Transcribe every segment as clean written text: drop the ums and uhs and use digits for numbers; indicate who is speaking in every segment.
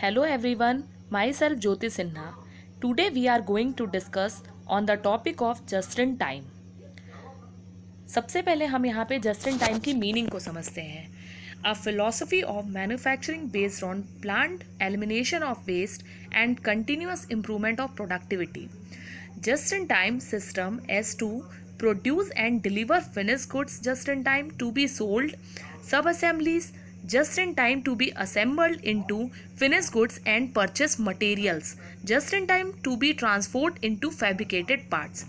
Speaker 1: Hello everyone, myself Jyoti Sinha. Today we are going to discuss on the topic of just in time. सबसे पहले हम यहाँ पे just in time की meaning को समझते हैं. A philosophy of manufacturing based on planned elimination of waste and continuous improvement of productivity. Just in time system as to produce and deliver finished goods just in time to be sold, sub assemblies just in time to be assembled into finished goods and purchase materials just in time to be transformed into fabricated parts.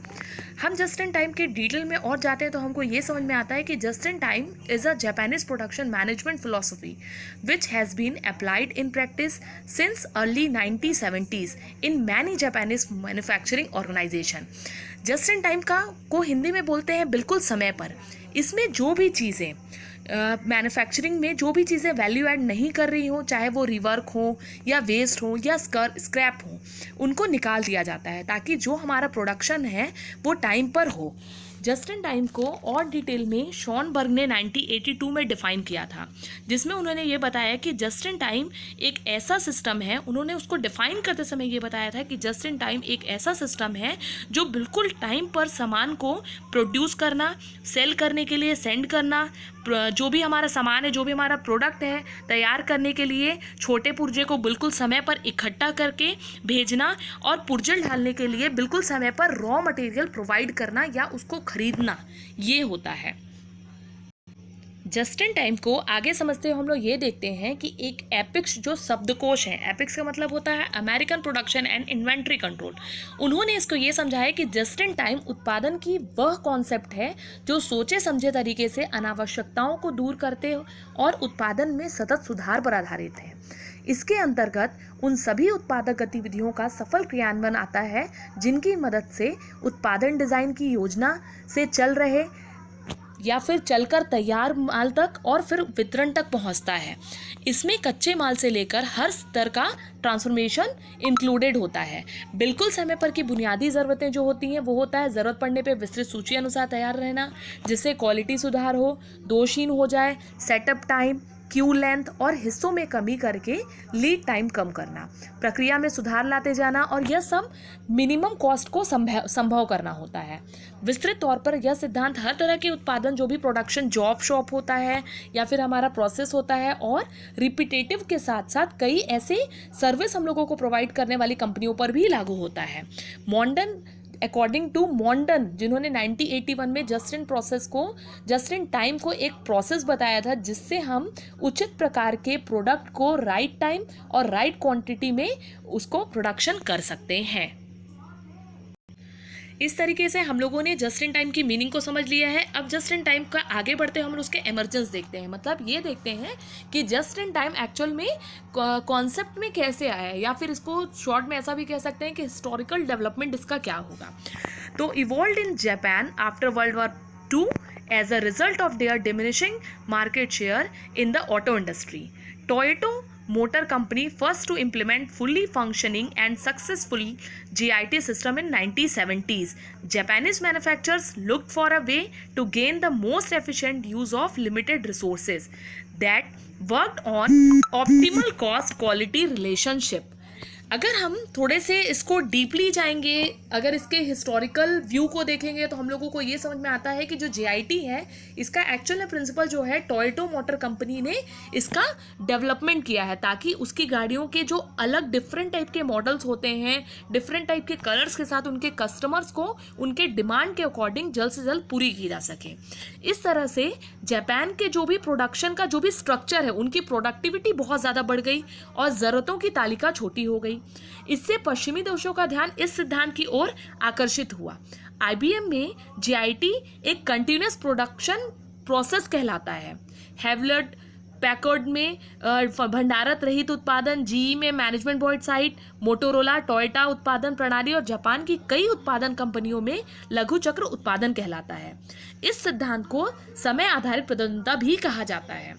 Speaker 1: हम just in time के detail में और जाते हैं तो हमको ये समझ में आता है कि just in time is a Japanese production management philosophy which has been applied in practice since early 1970s in many Japanese manufacturing organisation. Just in time का को हिंदी में बोलते हैं बिल्कुल समय पर. इसमें जो भी चीज़ें मैन्युफैक्चरिंग में जो भी चीज़ें वैल्यू ऐड नहीं कर रही हों, चाहे वो रिवर्क हो या वेस्ट हो या स्क्रैप हो, उनको निकाल दिया जाता है ताकि जो हमारा प्रोडक्शन है वो टाइम पर हो. जस्ट इन टाइम को और डिटेल में शॉनबर्ग ने 1982 में डिफ़ाइन किया था, जिसमें उन्होंने ये बताया कि जस्ट इन टाइम एक ऐसा सिस्टम है. उन्होंने उसको डिफ़ाइन करते समय ये बताया था कि जस्ट इन टाइम एक ऐसा सिस्टम है जो बिल्कुल टाइम पर सामान को प्रोड्यूस करना, सेल करने के लिए सेंड करना, जो भी हमारा सामान है, जो भी हमारा प्रोडक्ट है तैयार करने के लिए छोटे पुर्जे को बिल्कुल समय पर इकट्ठा करके भेजना और पुर्जल डालने के लिए बिल्कुल समय पर रॉ मटेरियल प्रोवाइड करना या उसको खरीदना, ये होता है. जस्ट इन टाइम को आगे समझते हुए हम लोग ये देखते हैं कि एक एपिक्स जो शब्दकोश है, एपिक्स का मतलब होता है American production and inventory control. उन्होंने इसको ये समझाया कि जस्ट इन टाइम उत्पादन की वह कॉन्सेप्ट है जो सोचे समझे तरीके से अनावश्यकताओं को दूर करते और उत्पादन में सतत सुधार पर आधारित है. इसके अंतर्गत उन सभी उत्पादक गतिविधियों का सफल क्रियान्वयन आता है जिनकी मदद से उत्पादन डिज़ाइन की योजना से चल रहे या फिर चलकर तैयार माल तक और फिर वितरण तक पहुंचता है. इसमें कच्चे माल से लेकर हर स्तर का ट्रांसफॉर्मेशन इंक्लूडेड होता है. बिल्कुल समय पर की बुनियादी ज़रूरतें जो होती हैं वो होता है ज़रूरत पड़ने पे विस्तृत सूची अनुसार तैयार रहना, जिससे क्वालिटी सुधार हो, दोषहीन हो जाए, सेटअप टाइम, क्यू लेंथ और हिस्सों में कमी करके लीड टाइम कम करना, प्रक्रिया में सुधार लाते जाना, और यह सब मिनिमम कॉस्ट को संभव करना होता है. विस्तृत तौर पर यह सिद्धांत हर तरह के उत्पादन, जो भी प्रोडक्शन जॉब शॉप होता है या फिर हमारा प्रोसेस होता है, और रिपीटेटिव के साथ साथ कई ऐसे सर्विस हम लोगों को प्रोवाइड करने वाली कंपनियों पर भी लागू होता है. मॉडर्न अकॉर्डिंग टू मॉन्डन, जिन्होंने 1981 में जस्ट इन टाइम को एक प्रोसेस बताया था जिससे हम उचित प्रकार के प्रोडक्ट को राइट टाइम और राइट क्वांटिटी में उसको प्रोडक्शन कर सकते हैं. इस तरीके से हम लोगों ने जस्ट इन टाइम की मीनिंग को समझ लिया है. अब जस्ट इन टाइम का आगे बढ़ते हम उसके एमर्जेंस देखते हैं. मतलब ये देखते हैं कि जस्ट इन टाइम एक्चुअल में कॉन्सेप्ट में कैसे आया है, या फिर इसको शॉर्ट में ऐसा भी कह सकते हैं कि हिस्टोरिकल डेवलपमेंट इसका क्या होगा. तो evolved in Japan after world war II as a result of their diminishing market share in the auto industry. Toyota Motor Company first to implement fully functioning and successful GIT system in 1970s. Japanese manufacturers looked for a way to gain the most efficient use of limited resources that worked on optimal cost quality relationship. अगर हम थोड़े से इसको deeply जाएंगे, अगर इसके historical view को देखेंगे तो हम लोगों को ये समझ में आता है कि जो JIT है इसका एक्चुअल में प्रिंसिपल जो है टोयोटा मोटर कंपनी ने इसका डेवलपमेंट किया है ताकि उसकी गाड़ियों के जो अलग डिफरेंट टाइप के मॉडल्स होते हैं, डिफरेंट टाइप के कलर्स के साथ उनके कस्टमर्स को उनके डिमांड के अकॉर्डिंग जल्द से जल्द पूरी की जा सके. इस तरह से जापान के जो भी प्रोडक्शन का जो भी स्ट्रक्चर है उनकी प्रोडक्टिविटी बहुत ज़्यादा बढ़ गई और ज़रूरतों की तालिका छोटी हो गई. इससे पश्चिमी देशों का ध्यान इस सिद्धांत की ओर आकर्षित हुआ. IBM में JIT एक कंटिन्यूअस प्रोडक्शन प्रोसेस कहलाता है. हेवलेट पैकर्ड में भंडारत रहित उत्पादन, GE में management board site, Motorola Toyota उत्पादन प्रणाली और जापान की कई उत्पादन कंपनियों में लघु चक्र उत्पादन कहलाता है. इस सिद्धांत को समय आधारित प्रबंधनता भी कहा जाता है.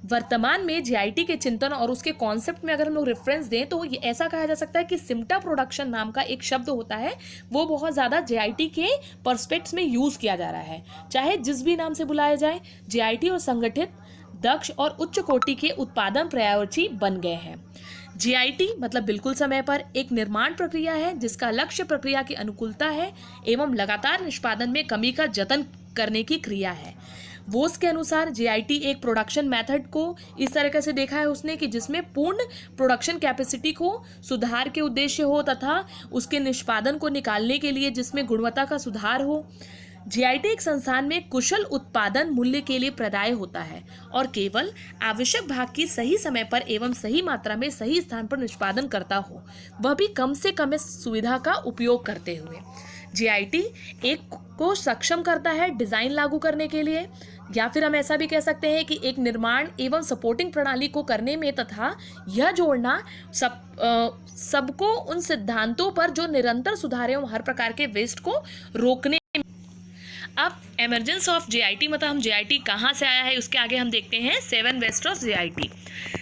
Speaker 1: वर्तमान में JIT के चिंतन और उसके कॉन्सेप्ट में अगर हम लोग रेफरेंस दें तो ये ऐसा कहा जा सकता है कि सिम्टा प्रोडक्शन नाम का एक शब्द होता है, वो बहुत ज़्यादा JIT के पर्सपेक्ट्स में यूज़ किया जा रहा है. चाहे जिस भी नाम से बुलाया जाए, JIT और संगठित दक्ष और उच्च कोटि के उत्पादन पर्यायवाची बन गए हैं। जीआईटी मतलब बिल्कुल समय पर एक निर्माण प्रक्रिया है जिसका लक्ष्य प्रक्रिया की अनुकूलता है एवं लगातार निष्पादन में कमी का जतन करने की क्रिया है। वोस के अनुसार जीआईटी एक प्रोडक्शन मेथड को इस तरीके से देखा है उसने कि जिसमें पूर्ण प्रोडक्शन कैपेसिटी को सुधार के उद्देश्य हो तथा उसके निष्पादन को निकालने के लिए जिसमें गुणवत्ता का सुधार हो। जीआईटी एक संस्थान में कुशल उत्पादन मूल्य के लिए प्रदाय होता है और केवल आवश्यक भाग की सही समय पर एवं सही मात्रा में सही स्थान पर निष्पादन करता हो, वह भी कम से कम इस सुविधा का उपयोग करते हुए। जीआईटी एक को सक्षम करता है डिजाइन लागू करने के लिए, या फिर हम ऐसा भी कह सकते हैं कि एक निर्माण एवं सपोर्टिंग प्रणाली को करने में तथा यह जोड़ना सबको उन सिद्धांतों पर जो निरंतर सुधार एवं हर प्रकार के वेस्ट को रोकने। अब एमरजेंस ऑफ जीआईटी मतलब हम जीआईटी कहाँ से आया है उसके आगे हम देखते हैं 7 वेस्ट ऑफ जीआईटी।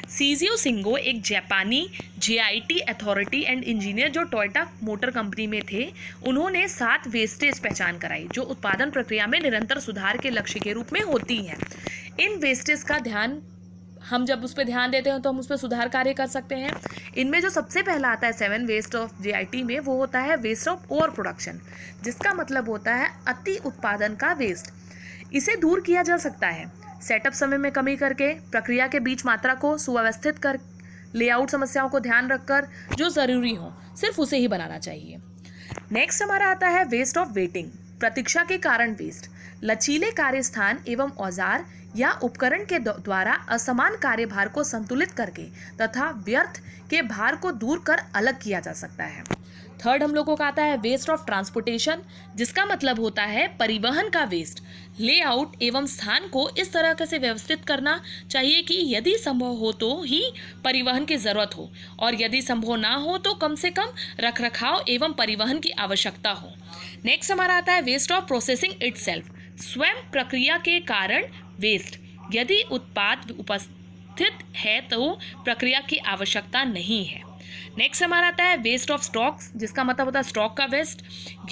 Speaker 1: सीजियो सिंगो एक जापानी जीआईटी अथॉरिटी एंड इंजीनियर जो टोयोटा मोटर कंपनी में थे, उन्होंने 7 वेस्टेज पहचान कराई जो उत्पादन प्रक्रिया में निरंतर सुधार के लक्ष्य के रूप में होती हैं। इन वेस्टेज का ध्यान हम जब उस पर ध्यान देते हैं तो हम उस पर सुधार कार्य कर सकते हैं। इनमें जो सबसे पहला आता है 7 वेस्ट ऑफ जीआईटी में, वो होता है वेस्ट ऑफ ओवर प्रोडक्शन, जिसका मतलब होता है अति उत्पादन का वेस्ट। इसे दूर किया जा सकता है सेटअप समय में कमी करके, प्रक्रिया के बीच मात्रा को सुव्यवस्थित कर, लेआउट समस्याओं को ध्यान रखकर, जो ज़रूरी हो सिर्फ उसे ही बनाना चाहिए। नेक्स्ट हमारा आता है वेस्ट ऑफ वेटिंग, प्रतीक्षा के कारण वेस्ट। लचीले कार्यस्थान एवं औजार या उपकरण के द्वारा असमान कार्यभार को संतुलित करके तथा व्यर्थ के भार को दूर कर अलग किया जा सकता है। थर्ड हम लोगों का आता है वेस्ट ऑफ ट्रांसपोर्टेशन, जिसका मतलब होता है परिवहन का वेस्ट। लेआउट एवं स्थान को इस तरह से व्यवस्थित करना चाहिए कि यदि संभव हो तो ही परिवहन की जरूरत हो और यदि संभव ना हो तो कम से कम रखरखाव एवं परिवहन की आवश्यकता हो। नेक्स्ट हमारा आता है वेस्ट ऑफ प्रोसेसिंग इटसेल्फ, स्वयं प्रक्रिया के कारण वेस्ट। यदि उत्पाद उपस्थित है तो प्रक्रिया की आवश्यकता नहीं है। नेक्स्ट हमारा आता है वेस्ट ऑफ स्टॉक्स, जिसका मतलब होता है स्टॉक का वेस्ट।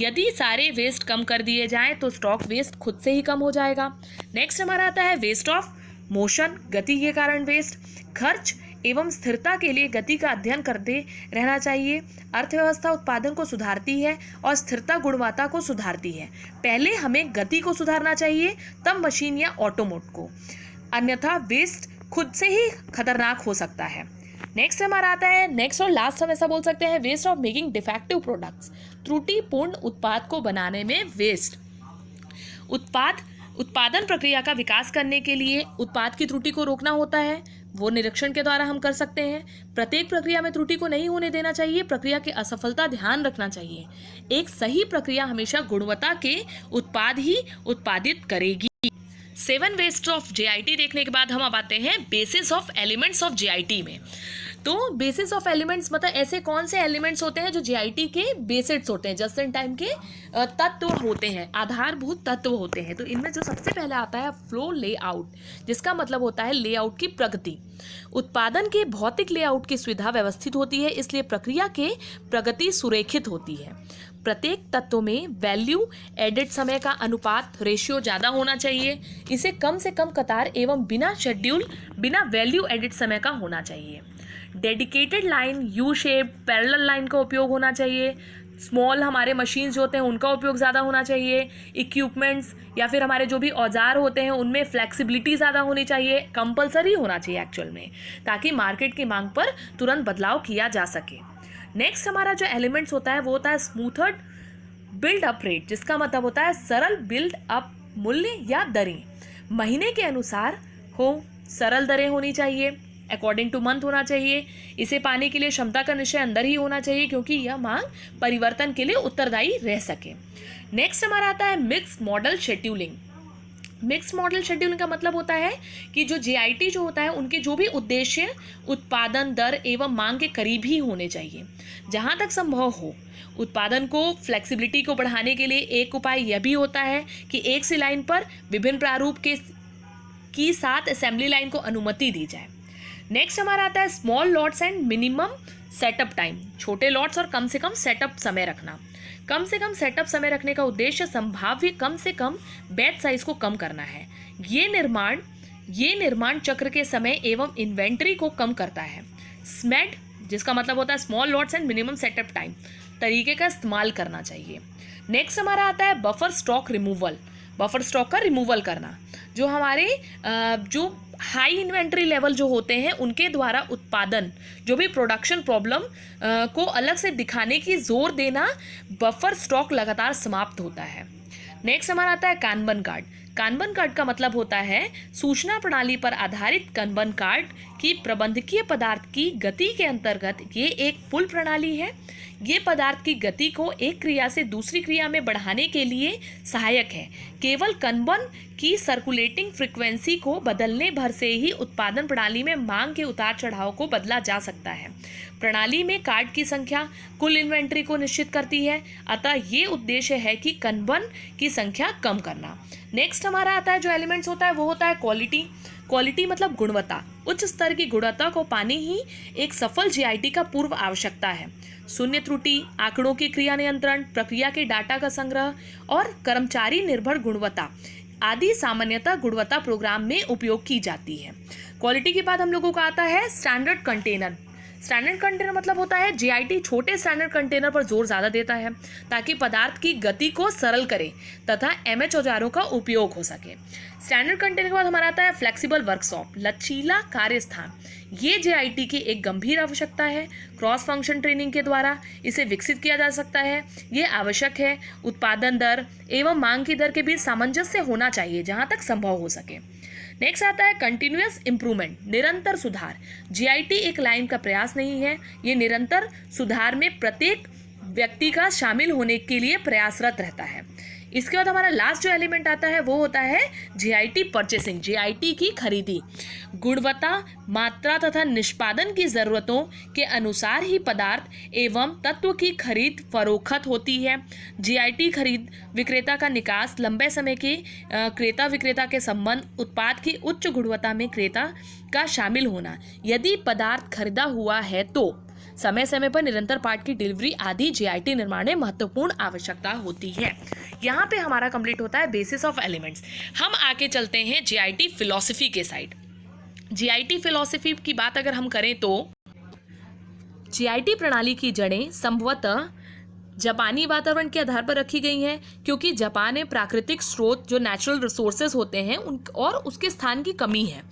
Speaker 1: यदि सारे वेस्ट कम कर दिए जाएं तो स्टॉक वेस्ट खुद से ही कम हो जाएगा। नेक्स्ट हमारा आता है वेस्ट ऑफ मोशन, गति के कारण वेस्ट। खर्च एवं स्थिरता के लिए गति का अध्ययन करते रहना चाहिए। अर्थव्यवस्था उत्पादन को सुधारती है और स्थिरता गुणवत्ता को सुधारती है। पहले हमें गति को सुधारना चाहिए, तब मशीन या ऑटोमोट को, अन्यथा वेस्ट खुद से ही खतरनाक हो सकता है। नेक्स्ट हमारा आता है, नेक्स्ट और लास्ट हम ऐसा बोल सकते हैं, waste of making defective products, त्रुटिपूर्ण उत्पाद को बनाने में वेस्ट। उत्पादन प्रक्रिया का विकास करने के लिए उत्पाद की त्रुटि को रोकना होता है, वो निरीक्षण के द्वारा हम कर सकते हैं। प्रत्येक प्रक्रिया में त्रुटि को नहीं होने देना चाहिए, प्रक्रिया की असफलता ध्यान रखना चाहिए। एक सही प्रक्रिया हमेशा गुणवत्ता के उत्पाद ही उत्पादित करेगी। 7 वेस्ट ऑफ जीआईटी देखने के बाद हम अब आते हैं basis of elements of GIT में। तो बेसिस ऑफ एलिमेंट्स मतलब ऐसे कौन से एलिमेंट्स होते हैं जो जीआईटी के बेसिक्स होते हैं, जस्ट इन टाइम के तत्व होते हैं, आधारभूत तत्व होते हैं। तो इनमें जो सबसे पहले आता है फ्लो लेआउट, जिसका मतलब होता है लेआउट की प्रगति। उत्पादन के भौतिक लेआउट की सुविधा व्यवस्थित होती है, इसलिए प्रक्रिया के प्रगति सुरेखित होती है। प्रत्येक तत्व में वैल्यू एडिट समय का अनुपात रेशियो ज़्यादा होना चाहिए। इसे कम से कम कतार एवं बिना शेड्यूल बिना वैल्यू एडिट समय का होना चाहिए। Dedicated line, U shape, parallel line का उपयोग होना चाहिए। स्मॉल हमारे मशीन्स जो होते हैं उनका उपयोग ज़्यादा होना चाहिए। इक्विपमेंट्स या फिर हमारे जो भी औजार होते हैं उनमें फ्लेक्सिबिलिटी ज़्यादा होनी चाहिए, कंपलसरी होना चाहिए एक्चुअल में, ताकि मार्केट की मांग पर तुरंत बदलाव किया जा सके। नेक्स्ट हमारा जो एलिमेंट्स होता है वो होता है स्मूथड बिल्ड अप रेट, जिसका मतलब होता है सरल बिल्ड अप मूल्य या दरें। महीने के अनुसार हो, सरल दरें होनी चाहिए, अकॉर्डिंग टू मंथ होना चाहिए। इसे पाने के लिए क्षमता का निश्चय अंदर ही होना चाहिए क्योंकि यह मांग परिवर्तन के लिए उत्तरदायी रह सके। नेक्स्ट हमारा आता है mix model scheduling. Mix model scheduling का मतलब होता है कि जो जीआईटी जो होता है उनके जो भी उद्देश्य उत्पादन दर एवं मांग के करीब ही होने चाहिए। जहाँ तक संभव हो उत्पादन को फ्लेक्सिबिलिटी को बढ़ाने के लिए एक उपाय यह भी होता है कि एक सी लाइन पर विभिन्न प्रारूप की साथ असेंबली लाइन को अनुमति दी जाए। नेक्स्ट हमारा आता है small lots and minimum setup time, छोटे लॉट्स और कम से कम सेटअप समय रखना। कम से कम सेटअप समय रखने का उद्देश्य संभाव्य कम से कम बैच साइज को कम करना है। ये निर्माण ये निर्माण चक्र के समय एवं इन्वेंट्री को कम करता है। स्मेड, जिसका मतलब होता है small lots and minimum setup time, तरीके का इस्तेमाल करना चाहिए। नेक्स्ट हमारा आता है buffer stock removal. Buffer stock का रिमूवल करना, जो हमारे जो हाई इन्वेंट्री लेवल जो होते हैं उनके द्वारा उत्पादन, जो भी प्रोडक्शन प्रॉब्लम को अलग से दिखाने की जोर देना, बफर स्टॉक लगातार समाप्त होता है। नेक्स्ट हमारा आता है कानबन कार्ड। कानबन कार्ड का मतलब होता है सूचना प्रणाली पर आधारित कानबन कार्ड की प्रबंधकीय पदार्थ की गति के अंतर्गत ये एक पुल प्रणाली है। ये पदार्थ की गति को एक क्रिया से दूसरी क्रिया में बढ़ाने के लिए सहायक है। केवल कानबन की सर्कुलेटिंग फ्रीक्वेंसी को बदलने भर से ही उत्पादन प्रणाली में मांग के उतार चढ़ाव को बदला जा सकता है। प्रणाली में कार्ड की संख्या कुल इन्वेंट्री को निश्चित करती है, अतः ये उद्देश्य है कि कानबन की संख्या कम करना। नेक्स्ट हमारा आता है जो एलिमेंट्स होता है वो होता है क्वालिटी। क्वालिटी मतलब गुणवत्ता। उच्च स्तर की गुणवत्ता को पाने ही एक सफल जीआईटी का पूर्व आवश्यकता है। शून्य त्रुटि, आंकड़ों की क्रिया नियंत्रण, प्रक्रिया के डाटा का संग्रह और कर्मचारी निर्भर गुणवत्ता आदि सामान्यतः गुणवत्ता प्रोग्राम में उपयोग की जाती है। क्वालिटी के बाद हम लोगों का आता है स्टैंडर्ड कंटेनर। स्टैंडर्ड कंटेनर मतलब होता है जीआईटी छोटे स्टैंडर्ड कंटेनर पर जोर ज़्यादा देता है ताकि पदार्थ की गति को सरल करे तथा एमएच औजारों का उपयोग हो सके। स्टैंडर्ड कंटेनर के बाद हमारा आता है फ्लेक्सिबल वर्कशॉप, लचीला कार्य स्थान। ये जीआईटी की एक गंभीर आवश्यकता है। क्रॉस फंक्शन ट्रेनिंग के द्वारा इसे विकसित किया जा सकता है। ये आवश्यक है। उत्पादन दर एवं मांग की दर के बीच सामंजस्य होना चाहिए जहाँ तक संभव हो सके। नेक्स्ट आता है कंटिन्यूअस इंप्रूवमेंट, निरंतर सुधार। जीआईटी एक लाइन का प्रयास नहीं है, ये निरंतर सुधार में प्रत्येक व्यक्ति का शामिल होने के लिए प्रयासरत रहता है। इसके बाद हमारा लास्ट जो एलिमेंट आता है वो होता है जीआईटी परचेसिंग, जीआईटी की खरीदी। गुणवत्ता, मात्रा तथा निष्पादन की ज़रूरतों के अनुसार ही पदार्थ एवं तत्व की खरीद फरोख्त होती है। जीआईटी खरीद विक्रेता का निकास, लंबे समय के क्रेता विक्रेता के संबंध, उत्पाद की उच्च गुणवत्ता में क्रेता का शामिल होना। यदि पदार्थ खरीदा हुआ है तो समय समय पर निरंतर पार्ट की डिलीवरी आदि जीआईटी निर्माण में महत्वपूर्ण आवश्यकता होती है। यहाँ पे हमारा कंप्लीट होता है बेसिस ऑफ एलिमेंट्स। हम आके चलते हैं जीआईटी फिलॉसफी के साइड। जीआईटी फिलॉसफी की बात अगर हम करें तो जीआईटी प्रणाली की जड़ें संभवतः जापानी वातावरण के आधार पर रखी गई हैं, क्योंकि जापान में प्राकृतिक स्रोत जो नेचुरल रिसोर्सेज होते हैं और उसके स्थान की कमी है।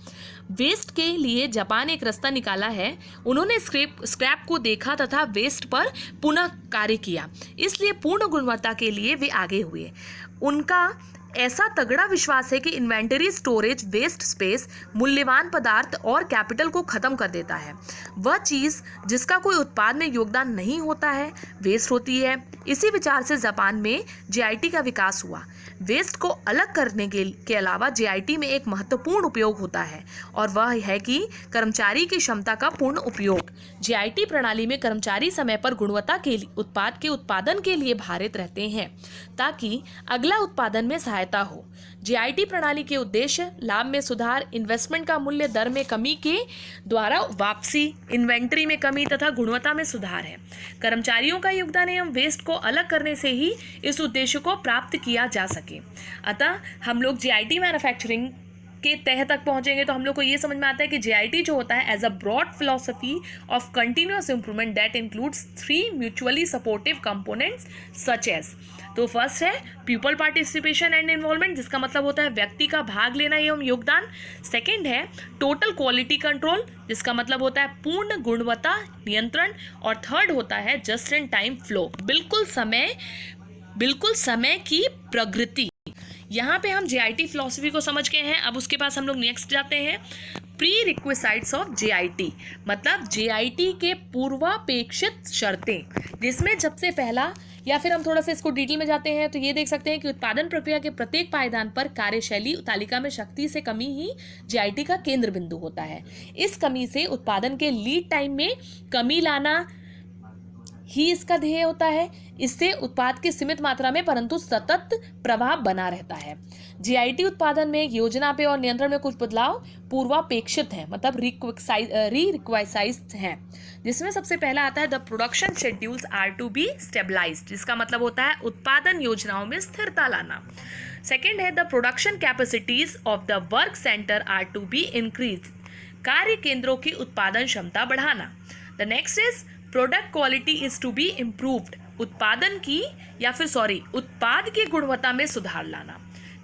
Speaker 1: वेस्ट के लिए जापान एक रास्ता निकाला है। उन्होंने स्क्रैप को देखा तथा वेस्ट पर पुनः कार्य किया, इसलिए पूर्ण गुणवत्ता के लिए वे आगे हुए। उनका ऐसा तगड़ा विश्वास है कि इन्वेंटरी, स्टोरेज, वेस्ट स्पेस, मूल्यवान पदार्थ और कैपिटल को खत्म कर देता है। वह चीज़ जिसका कोई उत्पाद में योगदान नहीं होता है वेस्ट होती है। इसी विचार से जापान में जीआईटी का विकास हुआ। वेस्ट को अलग करने के अलावा जीआईटी में एक महत्वपूर्ण उपयोग होता है और वह है कि कर्मचारी की क्षमता का पूर्ण उपयोग। जीआईटी प्रणाली में कर्मचारी समय पर गुणवत्ता के उत्पाद के उत्पादन के लिए भारित रहते हैं ताकि अगला उत्पादन में सहायता हो। जीआईटी प्रणाली के उद्देश्य लाभ में सुधार, इन्वेस्टमेंट का मूल्य दर में कमी के द्वारा वापसी, इन्वेंट्री में कमी तथा गुणवत्ता में सुधार है। कर्मचारियों का योगदान एवं वेस्ट को अलग करने से ही इस उद्देश्य को प्राप्त किया जा सके। अतः हम लोग जीआईटी मैन्युफैक्चरिंग के तह तक पहुंचेंगे तो हम लोग को ये समझ में आता है कि जीआईटी जो होता है as a broad philosophy of continuous improvement that includes 3 mutually supportive components such as. तो फर्स्ट है पीपल पार्टिसिपेशन एंड इन्वॉल्वमेंट, जिसका मतलब होता है व्यक्ति का भाग लेना एवं योगदान। सेकंड है टोटल क्वालिटी कंट्रोल, जिसका मतलब होता है पूर्ण गुणवत्ता नियंत्रण। और थर्ड होता है जस्ट इन टाइम फ्लो, बिल्कुल समय की प्रगति। यहाँ पे हम जीआईटी फिलॉसफी को समझ गए हैं। अब उसके पास हम लोग नेक्स्ट जाते हैं प्री रिक्विसाइट्स ऑफ जीआईटी, मतलब जीआईटी के पूर्वापेक्षित शर्तें, जिसमें सबसे पहला, या फिर हम थोड़ा सा इसको डिटेल में जाते हैं तो ये देख सकते हैं कि उत्पादन प्रक्रिया के प्रत्येक पायदान पर कार्यशैली तालिका में शक्ति से कमी ही जीआईटी का केंद्र बिंदु होता है। इस कमी से उत्पादन के लीड टाइम में कमी लाना ही इसका ध्येय होता है। इससे उत्पाद की सीमित मात्रा में परंतु सतत प्रभाव बना रहता है। जीआईटी उत्पादन में योजना पे और नियंत्रण में कुछ बदलाव पूर्वापेक्षित है, मतलब रिक्वाइसाइज्ड है, जिसमें सबसे पहला आता है the production schedules are to be stabilised, जिसका मतलब होता है उत्पादन योजनाओं में स्थिरता लाना। सेकेंड है the production capacities of the work centre are to be increase, कार्य केंद्रों की उत्पादन क्षमता बढ़ाना। The next is product quality is to be improved, उत्पाद की गुणवत्ता में सुधार लाना।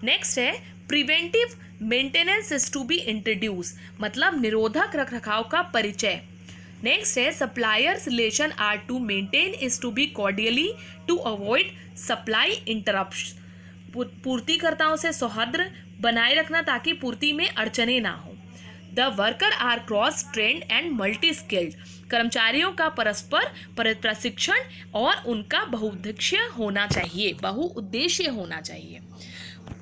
Speaker 1: नेक्स्ट है preventive maintenance is to be introduce, मतलब निरोधक रखरखाव का परिचय। नेक्स्ट है suppliers relation are to maintain is to be cordially to avoid supply interruption, पूर्तिकर्ताओं से सौहार्द बनाए रखना ताकि पूर्ति में अड़चने ना हो। The worker are cross trained and multi skilled, कर्मचारियों का परस्पर प्रशिक्षण और उनका बहुउद्देश्य होना चाहिए।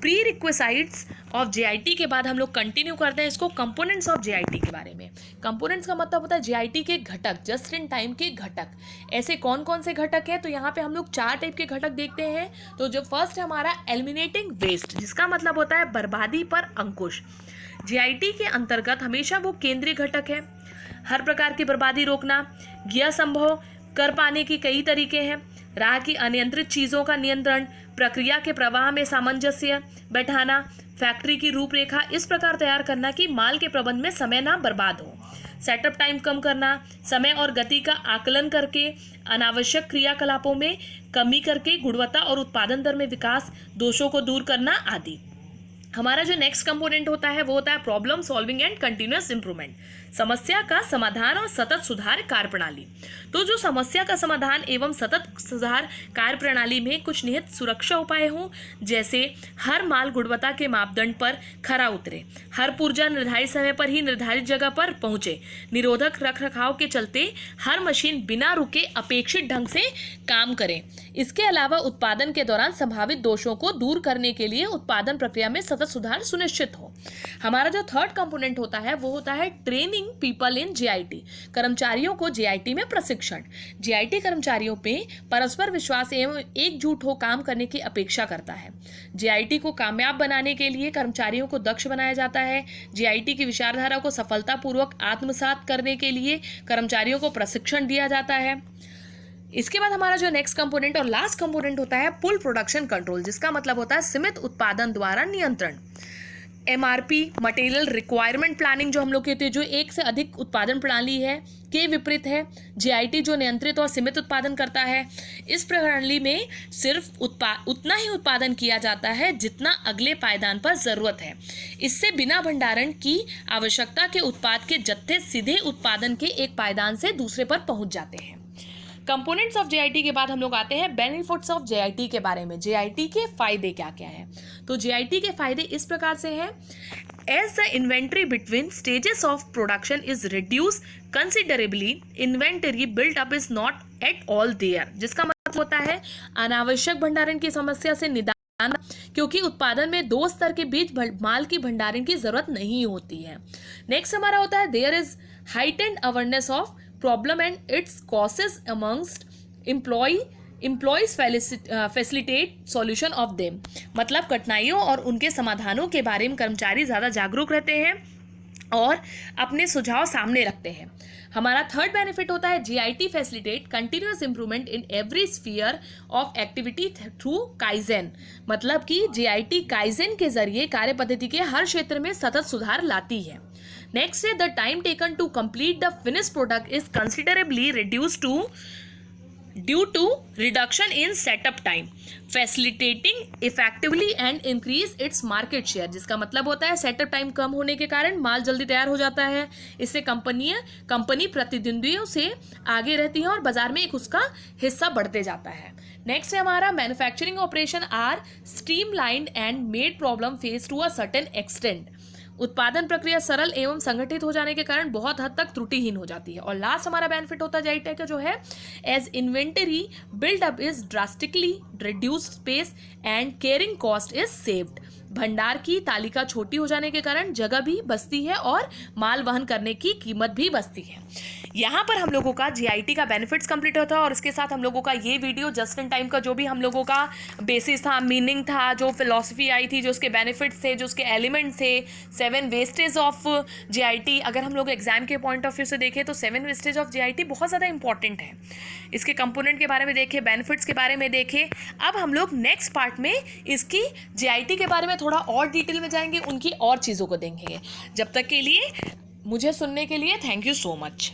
Speaker 1: प्री रिक्वेसाइट्स ऑफ जीआईटी के बाद हम लोग कंटिन्यू करते हैं इसको कंपोनेंट्स ऑफ जीआईटी के बारे में। कंपोनेंट्स का मतलब होता है जीआईटी के घटक, जस्ट इन टाइम के घटक। ऐसे कौन कौन से घटक हैं, तो यहाँ पे हम लोग 4 टाइप के घटक देखते हैं। तो जो फर्स्ट है हमारा एलिमिनेटिंग वेस्ट, जिसका मतलब होता है बर्बादी पर अंकुश। जीआईटी के अंतर्गत हमेशा वो केंद्रीय घटक है। हर प्रकार की बर्बादी रोकना, यह संभव कर पाने की कई तरीके हैं। राह की अनियंत्रित चीज़ों का नियंत्रण, प्रक्रिया के प्रवाह में सामंजस्य बैठाना, फैक्ट्री की रूपरेखा इस प्रकार तैयार करना कि माल के प्रबंध में समय ना बर्बाद हो, सेटअप टाइम कम करना, समय और गति का आकलन करके अनावश्यक क्रियाकलापों में कमी करके गुणवत्ता और उत्पादन दर में विकास, दोषों को दूर करना आदि। हमारा जो नेक्स्ट कंपोनेंट होता है वो होता है problem solving and continuous improvement, समस्या का समाधान और सतत सुधार कार्यप्रणाली। तो जो समस्या का समाधान एवं सतत सुधार कार्यप्रणाली में कुछ निहित सुरक्षा उपाय हों, जैसे हर माल गुणवत्ता के मापदंड पर खरा उतरे, हर पुर्जा निर्धारित समय पर ही निर्धारित जगह पर पहुंचे, निरोधक रखरखाव के चलते हर मशीन बिना रुके अपेक्षित ढंग से काम करे। इसके अलावा उत्पादन के दौरान संभावित दोषों को दूर करने के लिए उत्पादन प्रक्रिया में सतत सुधार सुनिश्चित हो। हमारा जो थर्ड कंपोनेंट होता है वो होता है ट्रेनिंग पीपल इन जीआईटी, कर्मचारियों को जीआईटी में प्रशिक्षण। जीआईटी कर्मचारियों पे परस्पर विश्वास एवं एकजुट हो काम करने की अपेक्षा करता है। जीआईटी को कामयाब बनाने के लिए कर्मचारियों को दक्ष बनाया जाता है। जीआईटी की विचारधारा को सफलतापूर्वक आत्मसात करने के लिए कर्मचारियों को प्रशिक्षण दिया जाता है। इसके बाद हमारा जो नेक्स्ट कंपोनेंट और लास्ट कंपोनेंट होता है पुल प्रोडक्शन कंट्रोल, जिसका मतलब होता है सीमित उत्पादन द्वारा नियंत्रण। एमआरपी मटेरियल रिक्वायरमेंट प्लानिंग जो हम लोग कहते हैं, जो एक से अधिक उत्पादन प्रणाली है के विपरीत है जीआईटी जो नियंत्रित और सीमित उत्पादन करता है। इस प्रणाली में सिर्फ उतना ही उत्पादन किया जाता है जितना अगले पायदान पर जरूरत है। इससे बिना भंडारण की आवश्यकता के उत्पाद के जत्थे सीधे उत्पादन के एक पायदान से दूसरे पर पहुंच जाते हैं। कंपोनेंट्स ऑफ जीआईटी के बाद हम लोग आते हैं बेनिफिट्स ऑफ जीआईटी के बारे में। जीआईटी के फायदे क्या क्या हैं? तो जीआईटी के फायदे इस प्रकार से हैं। As the inventory between stages of production is reduce considerably, inventory built up is not at all there, जिसका मतलब होता है अनावश्यक भंडारण की समस्या से निदान, क्योंकि उत्पादन में 2 स्तर के बीच माल की भंडारण की जरूरत नहीं होती है। नेक्स्ट हमारा होता है there is heightened awareness of problem and its causes amongst employees facilitate solution of them, मतलब कठिनाइयों और उनके समाधानों के बारे में कर्मचारी ज़्यादा जागरूक रहते हैं और अपने सुझाव सामने रखते हैं। हमारा थर्ड बेनिफिट होता है GIT facilitate continuous improvement in every sphere of activity through kaizen, मतलब कि जीआईटी काइजेन के जरिए कार्य पद्धति के हर क्षेत्र में सतत सुधार लाती है। नेक्स्ट है the time taken to complete the finish product is considerably reduced due to reduction in setup time, facilitating effectively and increase its market share, जिसका मतलब होता है सेटअप टाइम कम होने के कारण माल जल्दी तैयार हो जाता है। इससे कंपनी प्रतिद्वंदियों से आगे रहती है और बाजार में एक उसका हिस्सा बढ़ते जाता है। नेक्स्ट है हमारा manufacturing operation are streamlined and made problem face to a certain extent, उत्पादन प्रक्रिया सरल एवं संगठित हो जाने के कारण बहुत हद तक त्रुटिहीन हो जाती है। और लास्ट हमारा बेनिफिट होता है जीआईटी का जो है as inventory build up is drastically reduced space and carrying cost is saved, भंडार की तालिका छोटी हो जाने के कारण जगह भी बचती है और माल वहन करने की कीमत भी बचती है। यहाँ पर हम लोगों का जीआईटी का बेनिफिट्स कंप्लीट होता है और इसके साथ हम लोगों का ये वीडियो जस्ट इन टाइम का जो भी हम लोगों का बेसिस था, मीनिंग था, जो फिलॉसफी आई थी, जो उसके बेनिफिट्स थे, जो उसके एलिमेंट्स थे, 7 वेस्टेज ऑफ जीआईटी। अगर हम लोग एग्जाम के पॉइंट ऑफ व्यू से देखें तो 7 वेस्टेज ऑफ जीआईटी बहुत ज़्यादा इंपॉर्टेंट है। इसके कंपोनेंट के बारे में देखें, बेनिफिट्स के बारे में देखें। अब हम लोग नेक्स्ट पार्ट में इसकी जीआईटी के बारे में थोड़ा और डिटेल में जाएंगे, उनकी और चीज़ों को देखेंगे। जब तक के लिए मुझे सुनने के लिए थैंक यू सो मच।